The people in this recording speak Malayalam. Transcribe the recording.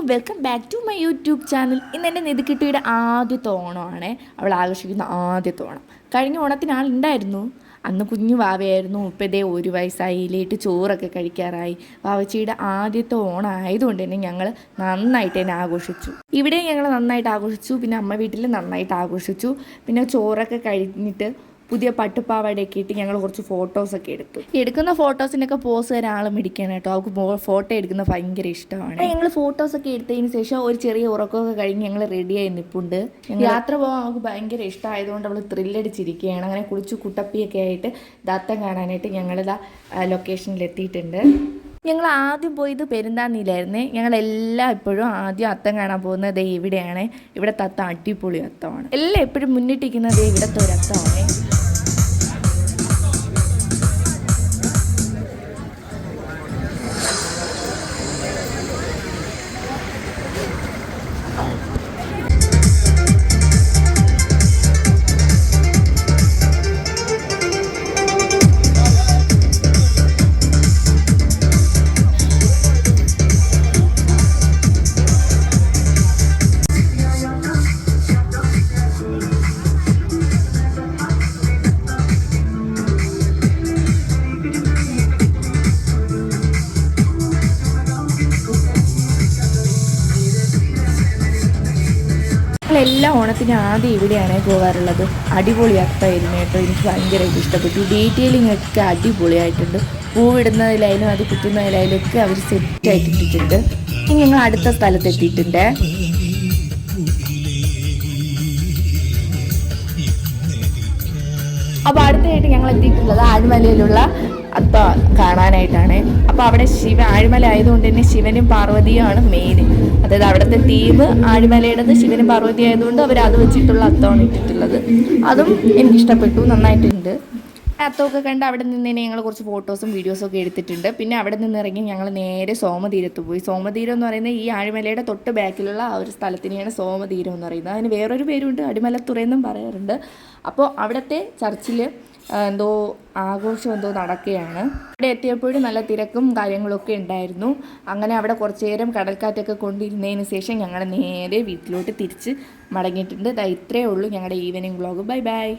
Welcome back to my YouTube channel. ഇന്ന് എൻ്റെ നിധിക്കിട്ടിയുടെ ആദ്യത്തെ ഓണമാണ്. അവൾ ആഘോഷിക്കുന്ന ആദ്യത്തെ ഓണം. കഴിഞ്ഞ ഓണത്തിന് ആളുണ്ടായിരുന്നു. അന്ന് കുഞ്ഞു വാവയായിരുന്നു. ഇപ്പം ഇതേ 1 വയസ്സായി, ലേറ്റ് ചോറൊക്കെ കഴിക്കാറായി. വാവച്ചിയുടെ ആദ്യത്തെ ഓണം ആയതുകൊണ്ട് തന്നെ ഞങ്ങൾ നന്നായിട്ട് തന്നെ ആഘോഷിച്ചു. ഇവിടെ ഞങ്ങൾ നന്നായിട്ട് ആഘോഷിച്ചു. പിന്നെ അമ്മ വീട്ടിൽ നന്നായിട്ട് ആഘോഷിച്ചു. പിന്നെ ചോറൊക്കെ കഴിഞ്ഞിട്ട് പുതിയ പട്ടുപ്പാവാടയൊക്കെ ഇട്ട് ഞങ്ങൾ കുറച്ച് ഫോട്ടോസൊക്കെ എടുക്കുന്ന ഫോട്ടോസിനൊക്കെ പോസ് തരാൻ ആളും ഇടിക്കണം കേട്ടോ. അവൾക്ക് ഫോട്ടോ എടുക്കുന്നത് ഭയങ്കര ഇഷ്ടമാണ്. ഞങ്ങൾ ഫോട്ടോസൊക്കെ എടുത്തതിന് ശേഷം ഒരു ചെറിയ ഉറക്കമൊക്കെ കഴിഞ്ഞ് ഞങ്ങൾ റെഡിയായി നിൽപ്പുണ്ട്. യാത്ര പോകാൻ അവൾക്ക് ഭയങ്കര ഇഷ്ടമായതുകൊണ്ട് അവൾ ത്രില്ലടിച്ചിരിക്കുകയാണ്. അങ്ങനെ കുളിച്ചു കുട്ടപ്പിയൊക്കെ ആയിട്ട് ദത്തം കാണാനായിട്ട് ഞങ്ങളിതാ ലൊക്കേഷനിൽ എത്തിയിട്ടുണ്ട്. ഞങ്ങൾ ആദ്യം പോയത് പെരുന്താന്നിയിലായിരുന്നേ. ഞങ്ങളെല്ലാം എപ്പോഴും ആദ്യം അത്തം കാണാൻ പോകുന്നത് ഇവിടെയാണ്. ഇവിടുത്തെ അത്തം അടിപൊളി അത്തമാണ്. എല്ലാം എപ്പോഴും മുന്നിട്ടിരിക്കുന്നത് ഇവിടുത്തെ ഒരു അത്തമാണ്. എല്ലാ ഓണത്തിനും ആദ്യം ഇവിടെയാണ് പോകാറുള്ളത്. അടിപൊളി അത്തമായിരുന്നു കേട്ടോ. എനിക്ക് ഭയങ്കരമായിട്ട് ഇഷ്ടപ്പെട്ടു. ഡീറ്റെയിലിംഗ് ഒക്കെ അടിപൊളിയായിട്ടുണ്ട്. പൂവിടുന്നതിലായാലും അത് കുത്തുന്നതിലായാലും ഒക്കെ അവർ സെറ്റായിട്ട് ഇട്ടിട്ടുണ്ട്. ഇനി ഞങ്ങൾ അടുത്ത സ്ഥലത്തെത്തിയിട്ടുണ്ട്. അപ്പോൾ അടുത്തായിട്ട് ഞങ്ങൾ എത്തിയിട്ടുള്ളത് ആഴിമലയിലുള്ള അത്ത കാണാനായിട്ടാണ്. അപ്പോൾ അവിടെ ആഴിമല ആയതുകൊണ്ട് തന്നെ ശിവനും പാർവതിയുമാണ് മെയിൻ. അതായത് അവിടുത്തെ തീം ആഴിമലയുടേത് ശിവനും പാർവതി ആയതുകൊണ്ട് അവർ അത് വെച്ചിട്ടുള്ള അത്തമാണ് ഇട്ടിട്ടുള്ളത്. അതും എനിക്കിഷ്ടപ്പെട്ടു, നന്നായിട്ടുണ്ട്. അത്തമൊക്കെ കണ്ട് അവിടെ നിന്ന് തന്നെ ഞങ്ങൾ കുറച്ച് ഫോട്ടോസും വീഡിയോസും ഒക്കെ എടുത്തിട്ടുണ്ട്. പിന്നെ അവിടെ നിന്ന് ഇറങ്ങി ഞങ്ങൾ നേരെ സോമതീരത്ത് പോയി. സോമതീരം എന്ന് പറയുന്നത് ഈ ആഴിമലയുടെ തൊട്ട് ബാക്കിലുള്ള ആ ഒരു സ്ഥലത്തിനെയാണ് സോമതീരം എന്ന് പറയുന്നത്. അതിന് വേറൊരു പേരുണ്ട്, അടിമലത്തുറയെന്നും പറയാറുണ്ട്. അപ്പോൾ അവിടുത്തെ ചർച്ചിൽ എന്തോ ആഘോഷം എന്തോ നടക്കുകയാണ്. അവിടെ എത്തിയപ്പോഴും നല്ല തിരക്കും കാര്യങ്ങളൊക്കെ ഉണ്ടായിരുന്നു. അങ്ങനെ അവിടെ കുറച്ച് നേരം കടൽക്കാറ്റൊക്കെ കൊണ്ടിരുന്നതിന് ശേഷം ഞങ്ങൾ നേരെ വീട്ടിലോട്ട് തിരിച്ച് മടങ്ങിയിട്ടുണ്ട്. ഇത്രയേ ഉള്ളൂ ഞങ്ങളുടെ ഈവനിങ് വ്ളോഗ്. Bye bye.